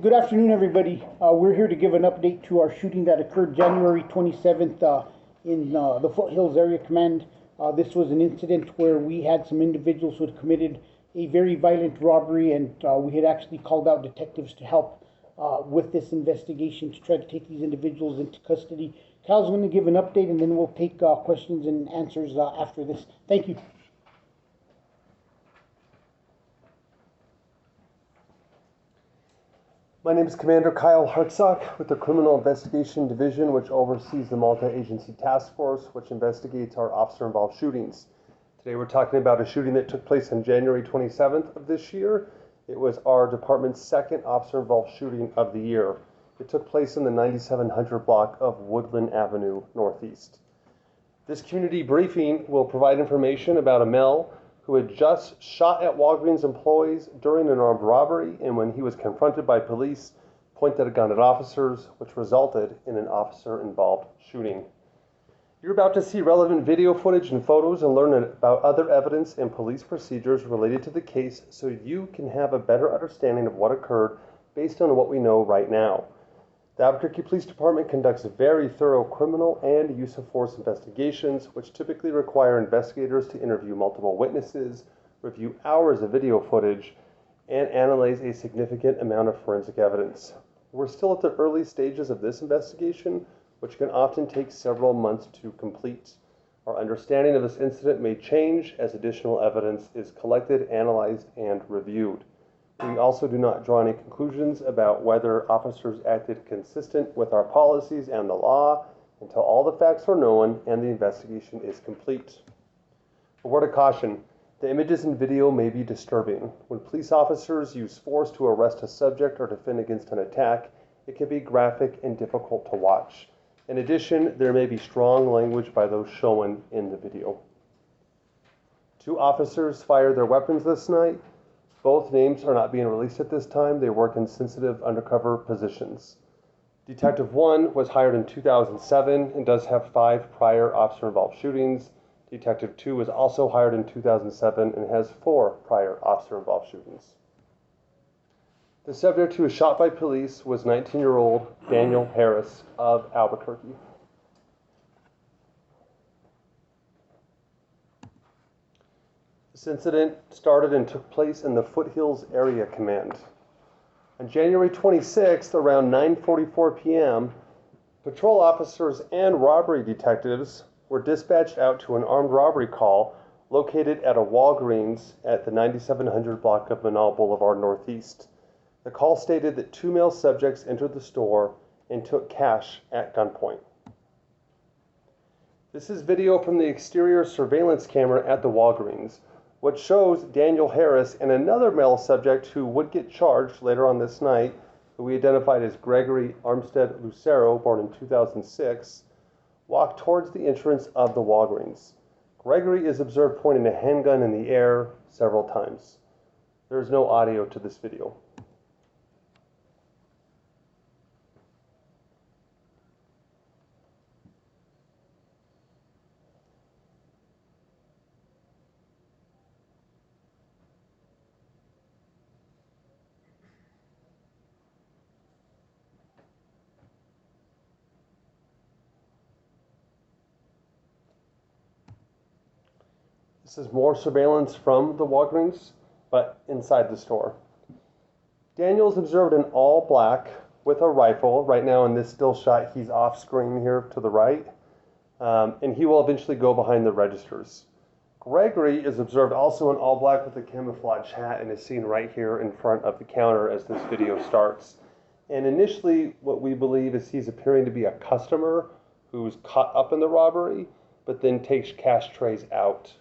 Good afternoon, everybody. We're here to give an update to our shooting that occurred January 27th in the Foothills Area Command. This was an incident where we had some individuals who had committed a very violent robbery, and we had actually called out detectives to help with this investigation to try to take these individuals into custody. Kyle's going to give an update, and then we'll take questions and answers after this. Thank you. My name is Commander Kyle Hartsock with the Criminal Investigation Division, which oversees the multi-agency task force, which investigates our officer-involved shootings. Today we're talking about a shooting that took place on January 27th of this year. It was our department's second officer-involved shooting of the year. It took place in the 9700 block of Woodland Avenue Northeast. This community briefing will provide information about a male who had just shot at Walgreens employees during an armed robbery, and when he was confronted by police, pointed a gun at officers, which resulted in an officer-involved shooting. You're about to see relevant video footage and photos and learn about other evidence and police procedures related to the case so you can have a better understanding of what occurred based on what we know right now. The Albuquerque Police Department conducts very thorough criminal and use of force investigations, which typically require investigators to interview multiple witnesses, review hours of video footage, and analyze a significant amount of forensic evidence. We're still at the early stages of this investigation, which can often take several months to complete. Our understanding of this incident may change as additional evidence is collected, analyzed, and reviewed. We also do not draw any conclusions about whether officers acted consistent with our policies and the law until all the facts are known and the investigation is complete. A word of caution: the images and video may be disturbing. When police officers use force to arrest a subject or defend against an attack, it can be graphic and difficult to watch. In addition, there may be strong language by those shown in the video. 2 officers fired their weapons this night. Both names are not being released at this time. They work in sensitive undercover positions. Detective 1 was hired in 2007 and does have 5 prior officer-involved shootings. Detective 2 was also hired in 2007 and has 4 prior officer-involved shootings. The subject who was shot by police was 19-year-old Daniel Harris of Albuquerque. This incident started and took place in the Foothills Area Command. On January 26th, around 9:44 p.m., patrol officers and robbery detectives were dispatched out to an armed robbery call located at a Walgreens at the 9700 block of Menaul Blvd Northeast. The call stated that 2 male subjects entered the store and took cash at gunpoint. This is video from the exterior surveillance camera at the Walgreens, which shows Daniel Harris and another male subject who would get charged later on this night, who we identified as Gregory Armstead Lucero, born in 2006, walk towards the entrance of the Walgreens. Gregory is observed pointing a handgun in the air several times. There is no audio to this video. This is more surveillance from the Walgreens, but inside the store. Daniel is observed in all black with a rifle. Right now in this still shot, he's off screen here to the right, and he will eventually go behind the registers. Gregory is observed also in all black with a camouflage hat and is seen right here in front of the counter as this video starts. And initially, what we believe is he's appearing to be a customer who's caught up in the robbery, but then takes cash trays out.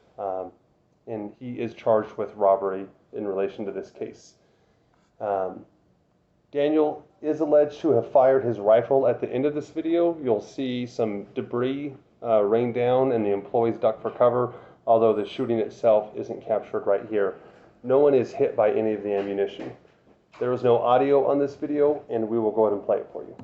And he is charged with robbery in relation to this case. Daniel is alleged to have fired his rifle at the end of this video. You'll see some debris rain down and the employees duck for cover, although the shooting itself isn't captured right here. No one is hit by any of the ammunition. There is no audio on this video, and we will go ahead and play it for you.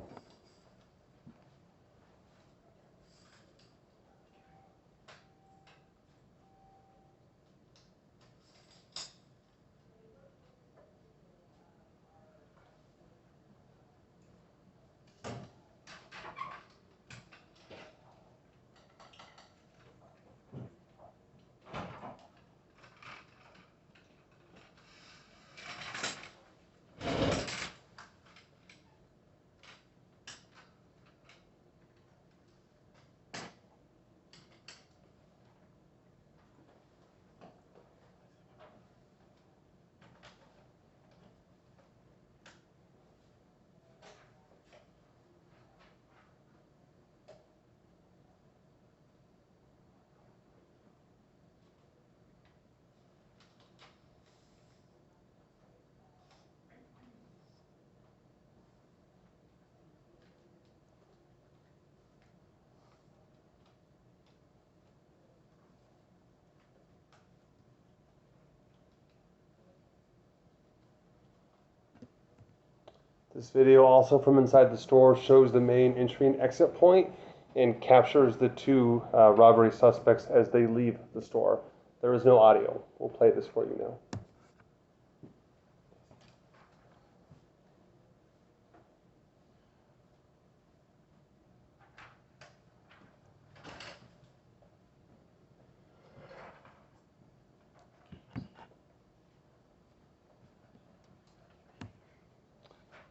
This video also from inside the store shows the main entry and exit point and captures the two robbery suspects as they leave the store. There is no audio. We'll play this for you now.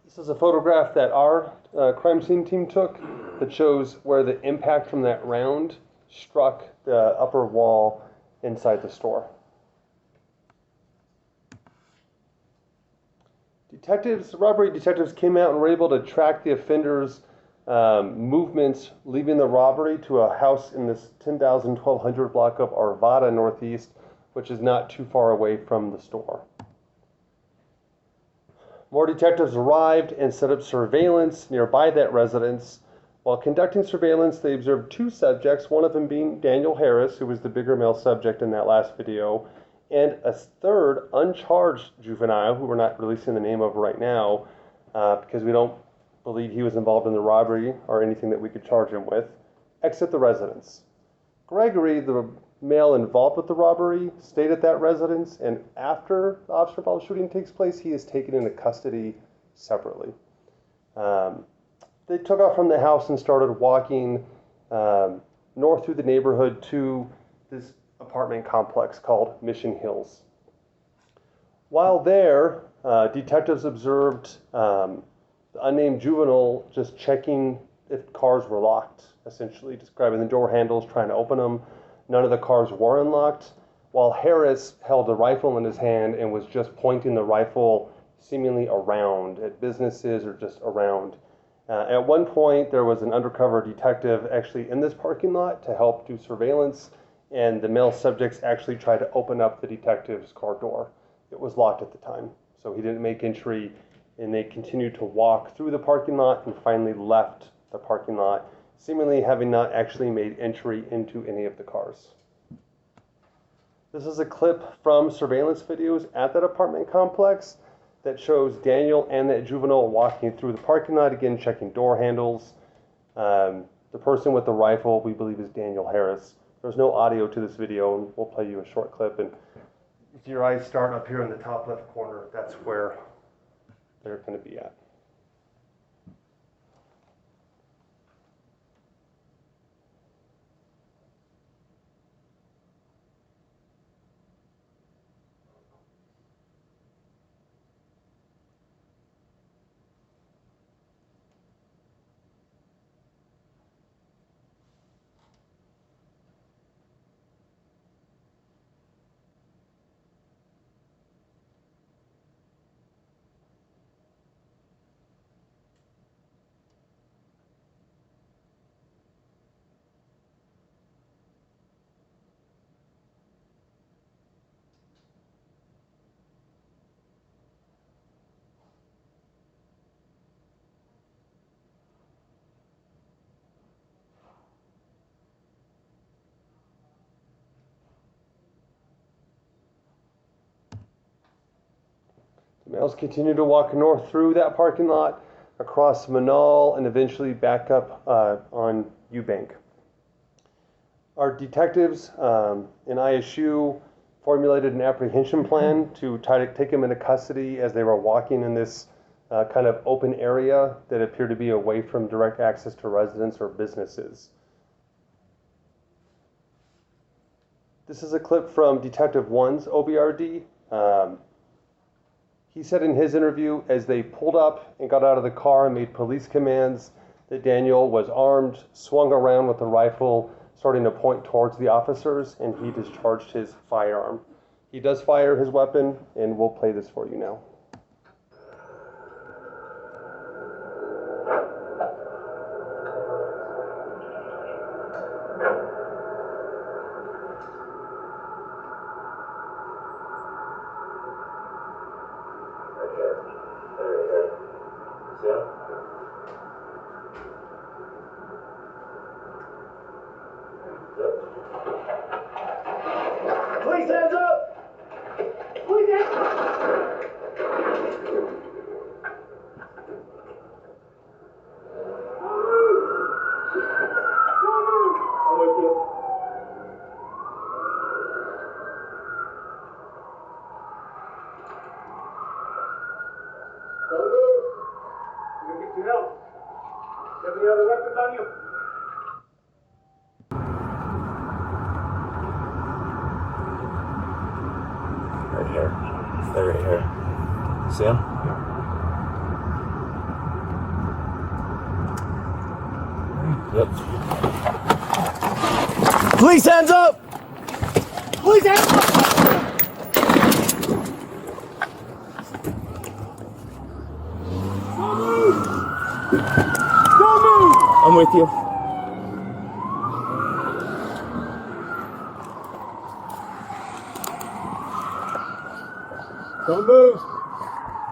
This is a photograph that our crime scene team took that shows where the impact from that round struck the upper wall inside the store. Robbery detectives came out and were able to track the offender's movements leaving the robbery to a house in this 10,1200 block of Arvada Northeast, which is not too far away from the store. More detectives arrived and set up surveillance nearby that residence. While conducting surveillance, they observed two subjects, one of them being Daniel Harris, who was the bigger male subject in that last video, and a third uncharged juvenile, who we're not releasing the name of right now, because we don't believe he was involved in the robbery or anything that we could charge him with, exit the residence. Gregory, the male involved with the robbery, stayed at that residence, and after the officer-involved shooting takes place, he is taken into custody separately. They took off from the house and started walking north through the neighborhood to this apartment complex called Mission Hills. While there, detectives observed the unnamed juvenile just checking if cars were locked, essentially just grabbing the door handles, trying to open them. None of the cars were unlocked, while Harris held a rifle in his hand and was just pointing the rifle seemingly around at businesses or just around. At one point, there was an undercover detective actually in this parking lot to help do surveillance, and the male subjects actually tried to open up the detective's car door. It was locked at the time, so he didn't make entry, and they continued to walk through the parking lot and finally left the parking lot, seemingly having not actually made entry into any of the cars. This is a clip from surveillance videos at that apartment complex that shows Daniel and that juvenile walking through the parking lot, again checking door handles. The person with the rifle, we believe, is Daniel Harris. There's no audio to this video, and we'll play you a short clip. And if your eyes start up here in the top left corner, that's where they're going to be at. The males continue to walk north through that parking lot, across Menaul, and eventually back up on Eubank. Our detectives in ISU formulated an apprehension plan to try to take them into custody as they were walking in this kind of open area that appeared to be away from direct access to residents or businesses. This is a clip from Detective 1's OBRD. He said in his interview, as they pulled up and got out of the car and made police commands, that Daniel was armed, swung around with a rifle, starting to point towards the officers, and he discharged his firearm. He does fire his weapon, and we'll play this for you now. Please hands up! Please hands up! Any other weapons on you? Right here. They're right here. See him? Yep. Police, hands up! Police, hands up! Don't move! Don't move! I'm with you. Don't move.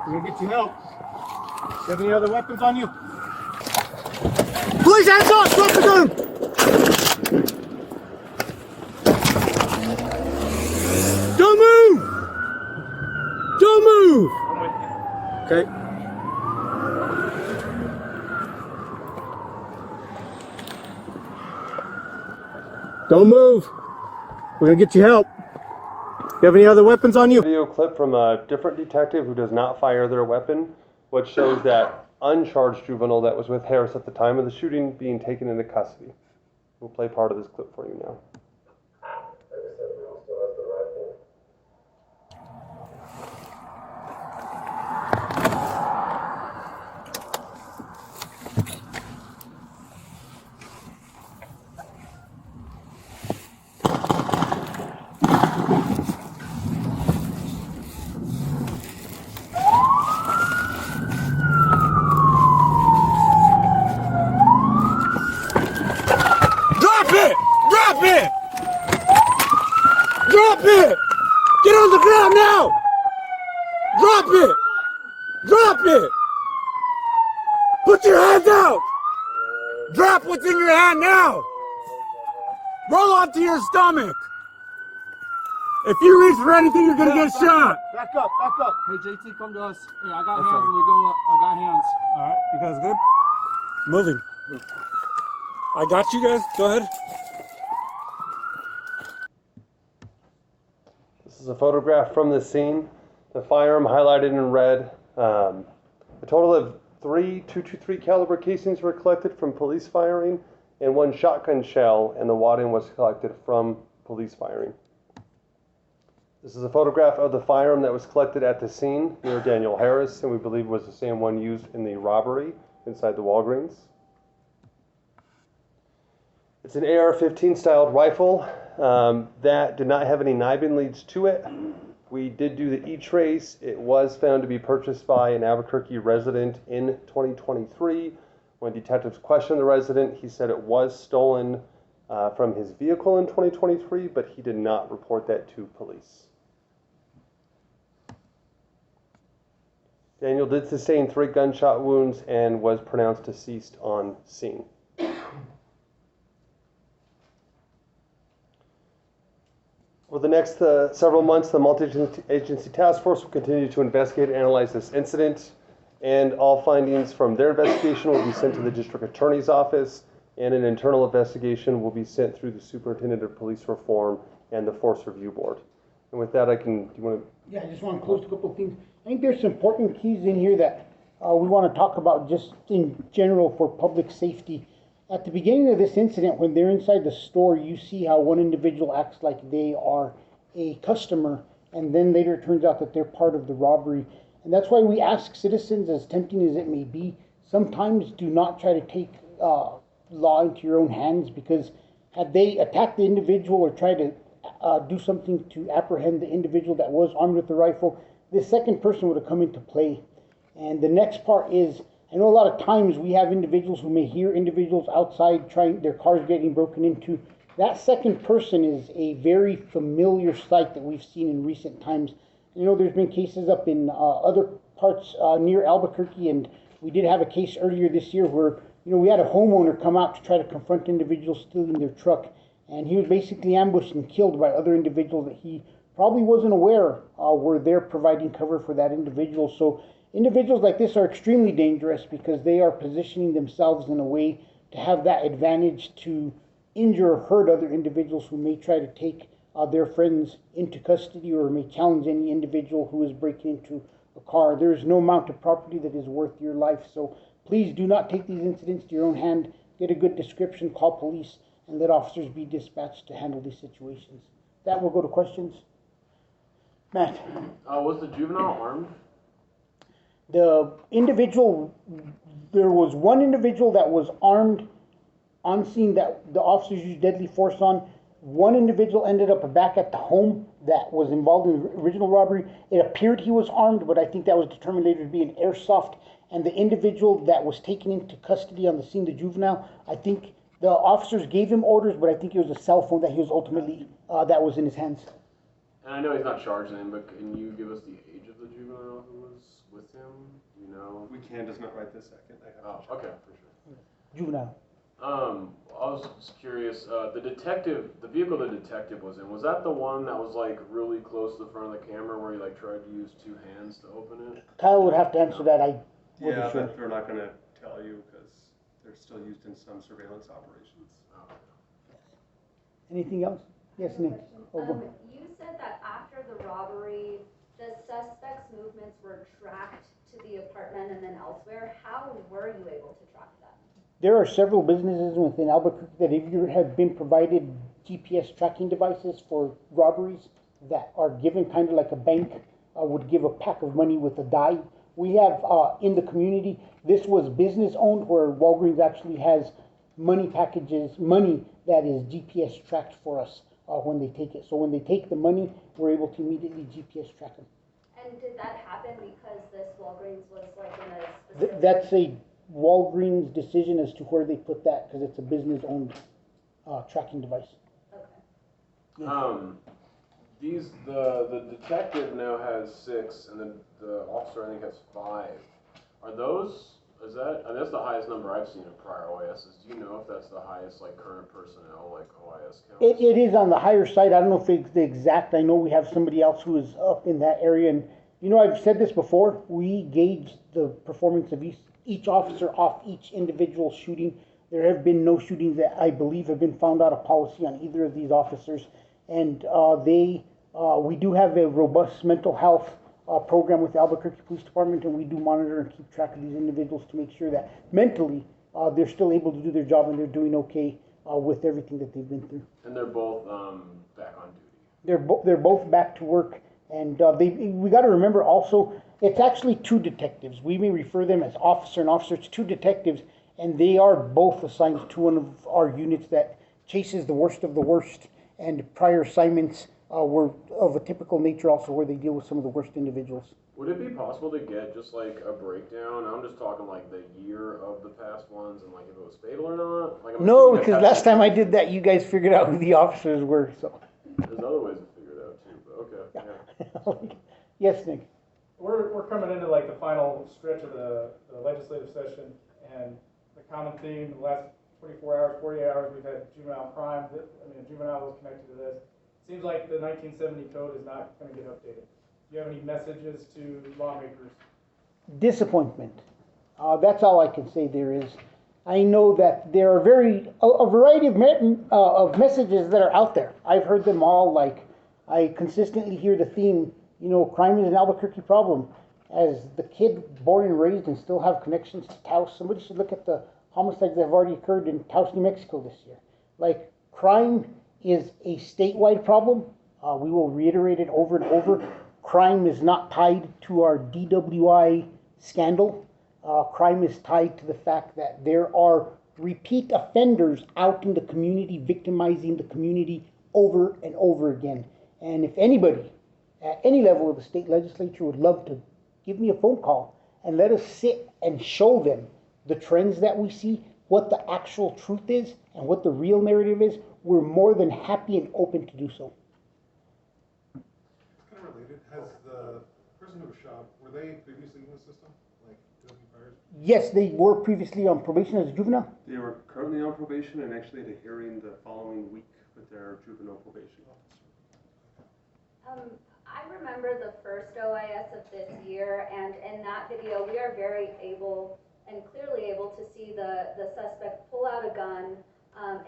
We're gonna get you help. Do you have any other weapons on you? Police, hands up! Drop the gun! Don't move! Don't move! I'm with you. Okay. Don't move. We're gonna get you help. You have any other weapons on you? Video clip from a different detective who does not fire their weapon, which shows that uncharged juvenile that was with Harris at the time of the shooting being taken into custody. We'll play part of this clip for you now. Drop it! Drop it! Drop it! Get on the ground now! Drop it! Drop it! Put your hands out! Drop what's in your hand now! Roll onto your stomach! If you reach for anything, you're gonna get shot! Back up, back up. Hey JT, come to us. Hey, I got hands when we go up. I got hands. Alright, you guys good? Moving. I got you guys. Go ahead. This is a photograph from the scene. The firearm highlighted in red. A total of 3 .223 caliber casings were collected from police firing, and 1 shotgun shell, and the wadding was collected from police firing. This is a photograph of the firearm that was collected at the scene near Daniel Harris, and we believe was the same one used in the robbery inside the Walgreens. It's an AR-15 styled rifle that did not have any nibing leads to it. We did do the e-trace. It was found to be purchased by an Albuquerque resident in 2023. When detectives questioned the resident, he said it was stolen from his vehicle in 2023, but he did not report that to police. Daniel did sustain 3 gunshot wounds and was pronounced deceased on scene. Over the next several months, the multi-agency task force will continue to investigate and analyze this incident, and all findings from their investigation will be sent to the district attorney's office, and an internal investigation will be sent through the superintendent of police reform and the force review board. And with that, do you want to? Yeah, I just want to close a couple of things. I think there's some important keys in here that we want to talk about just in general for public safety. At the beginning of this incident, when they're inside the store, you see how one individual acts like they are a customer, and then later it turns out that they're part of the robbery. And that's why we ask citizens, as tempting as it may be, sometimes do not try to take law into your own hands, because had they attacked the individual or tried to do something to apprehend the individual that was armed with the rifle, the second person would have come into play. And the next part is, I know a lot of times we have individuals who may hear individuals outside trying, their cars getting broken into. That second person is a very familiar sight that we've seen in recent times. You know, there's been cases up in other parts near Albuquerque, and we did have a case earlier this year where, you know, we had a homeowner come out to try to confront individuals stealing their truck, and he was basically ambushed and killed by other individuals that he probably wasn't aware were there providing cover for that individual. So individuals like this are extremely dangerous because they are positioning themselves in a way to have that advantage to injure or hurt other individuals who may try to take their friends into custody or may challenge any individual who is breaking into a car. There is no amount of property that is worth your life. So please do not take these incidents to your own hand. Get a good description, call police, and let officers be dispatched to handle these situations. That will go to questions. Matt. Was the juvenile armed? The individual, there was one individual that was armed on scene that the officers used deadly force on. One individual ended up back at the home that was involved in the original robbery. It appeared he was armed, but I think that was determined later to be an airsoft. And the individual that was taken into custody on the scene, the juvenile, I think the officers gave him orders, but I think it was a cell phone that he was ultimately, that was in his hands. And I know he's not charged in, but can you give us the age of the juvenile who was with him? You know? We can, just not right this second. I have to check. Okay, for sure. Juvenile. I was just curious, the vehicle the detective was in, was that the one that was like really close to the front of the camera where he like tried to use two hands to open it? Kyle would have to answer that. Yeah, but they're not going to tell you because they're still used in some surveillance operations. Oh. Anything else? Yes, Nick. You said that after the robbery, the suspect's movements were tracked to the apartment and then elsewhere. How were you able to track them? There are several businesses within Albuquerque that either have been provided GPS tracking devices for robberies that are given kind of like a bank would give a pack of money with a die. We have in the community, this was business owned where Walgreens actually has money packages, money that is GPS tracked for us when they take it. So when they take the money, we're able to immediately GPS track them. And did that happen because this Walgreens was like in a specific... That's a Walgreens decision as to where they put that because it's a business owned tracking device. Okay. Yes. The detective now has 6 and the officer I think has 5. That's the highest number I've seen in prior OISs. Do you know if that's the highest like current personnel like OIS count? It is on the higher side. I don't know if it's the exact. I know we have somebody else who is up in that area, and you know I've said this before. We gauge the performance of each officer off each individual shooting. There have been no shootings that I believe have been found out of policy on either of these officers, and we do have a robust mental health program with the Albuquerque Police Department, and we do monitor and keep track of these individuals to make sure that mentally they're still able to do their job and they're doing okay with everything that they've been through. And they're both back on duty. They're both back to work, and we got to remember also it's actually 2 detectives. We may refer them as officer and officer. It's 2 detectives, and they are both assigned to one of our units that chases the worst of the worst. And prior assignments were of a typical nature also where they deal with some of the worst individuals. Would it be possible to get just like a breakdown? I'm just talking like the year of the past ones and like if it was fatal or not? Like, No, because last time I did that, you guys figured out who the officers were. So. There's other ways to figure it out too, but okay. Yeah. Yes, Nick. We're coming into like the final stretch of the legislative session, and the common theme in the last 24 hours, 48 hours, we've had juvenile crime. A juvenile was connected to this. Seems like the 1970 code is not going to get updated. Do you have any messages to lawmakers? Disappointment. That's all I can say there is. I know that there are a variety of messages that are out there. I've heard them all. Like I consistently hear the theme, crime is an Albuquerque problem. As the kid born and raised and still have connections to Taos, somebody should look at the homicides that have already occurred in Taos, New Mexico this year. Like crime is a statewide problem. We will reiterate it over and over. Crime is not tied to our DWI scandal. Crime is tied to the fact that there are repeat offenders out in the community victimizing the community over and over again. And if anybody at any level of the state legislature would love to give me a phone call and let us sit and show them the trends that we see, what the actual truth is, and what the real narrative is, we're more than happy and open to do so. Kind of related, has the person who was shot, were they previously in the system? Like, doing priors? Yes, they were previously on probation as a juvenile. They were currently on probation and actually had a hearing the following week with their juvenile probation officer. I remember the first OIS of this year, and in that video, we are very able and clearly able to see the suspect pull out a gun.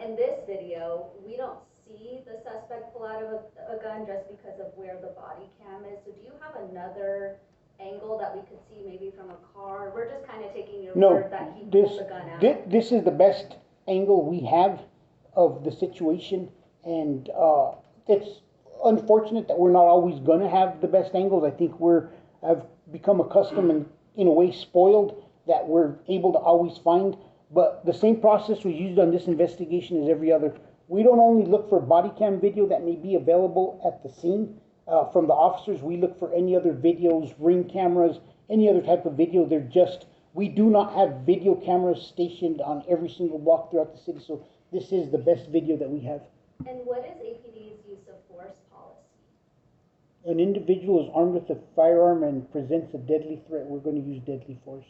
In this video, we don't see the suspect pull out of a gun just because of where the body cam is. So do you have another angle that we could see maybe from a car? We're just kind of taking your No, word that he this, pulled the gun out. this is the best angle we have of the situation, and it's unfortunate that we're not always gonna have the best angles. I think I've become accustomed and in a way spoiled that we're able to always find, but the same process was used on this investigation as every other. We don't only look for body cam video that may be available at the scene from the officers, we look for any other videos, ring cameras, any other type of video. We do not have video cameras stationed on every single block throughout the city, so this is the best video that we have. And what is APD's use of force policy? An individual is armed with a firearm and presents a deadly threat, we're going to use deadly force.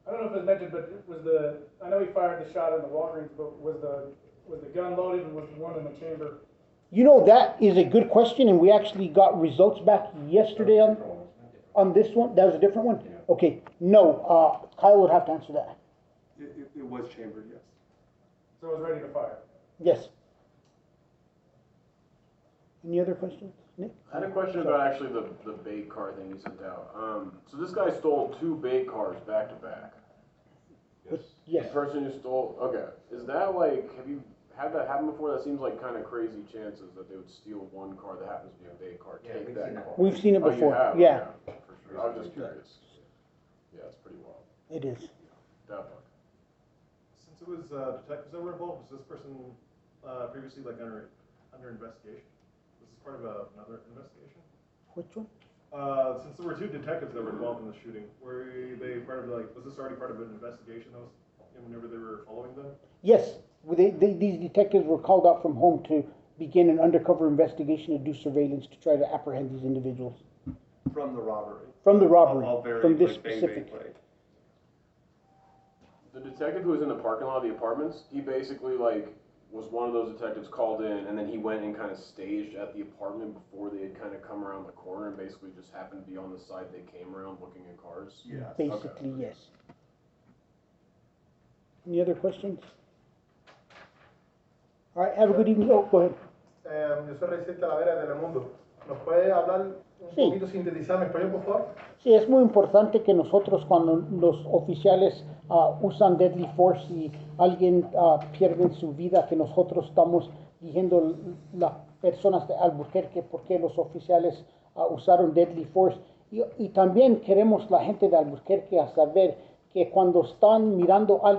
I don't know if it was mentioned, but I know he fired the shot in the Walgreens, but was the gun loaded and was the one in the chamber? You know, that is a good question, and we actually got results back yesterday on this one. That was a different one? Okay, no, Kyle would have to answer that. It was chambered, yes. So it was ready to fire? Yes. Any other questions? Nick? I had a question about actually the bait car thing you sent out. So this guy stole 2 bait cars back to back. Yes. The person who stole, okay, is that like, have you had that happen before? That seems like kind of crazy chances that they would steal one car that happens to be a bait car, take that car. We've seen it Oh, you before. have? Yeah, Okay, for sure. I was just curious. Yeah, it's pretty wild. it is. Definitely. Since it was detectives that were involved, was this person previously like under investigation? Was this part of another investigation? Which one? Since there were 2 detectives that were involved in the shooting, were they part of was this already part of an investigation that was, whenever they were following them? Yes, these detectives were called out from home to begin an undercover investigation and do surveillance to try to apprehend these individuals. From the robbery. From the robbery, All very, from this like, bang, specific. bang, The detective who was in the parking lot of the apartments, he basically like was one of those detectives called in, and then he went and kind of staged at the apartment before they had kind of come around the corner, and basically just happened to be on the side they came around looking at cars. Yes. Basically, yes. Any other questions? All right, have a good evening. Oh, go ahead. Yo soy Rey Talavera de Telemundo. ¿Nos puede hablar un Sí. poquito, sintetizar en español, por favor? Sí, es muy importante que nosotros cuando los oficiales usan deadly force y alguien pierde su vida, que nosotros estamos diciendo las personas de Albuquerque por qué los oficiales usaron deadly force. Y también queremos la gente de Albuquerque a saber que cuando están mirando algo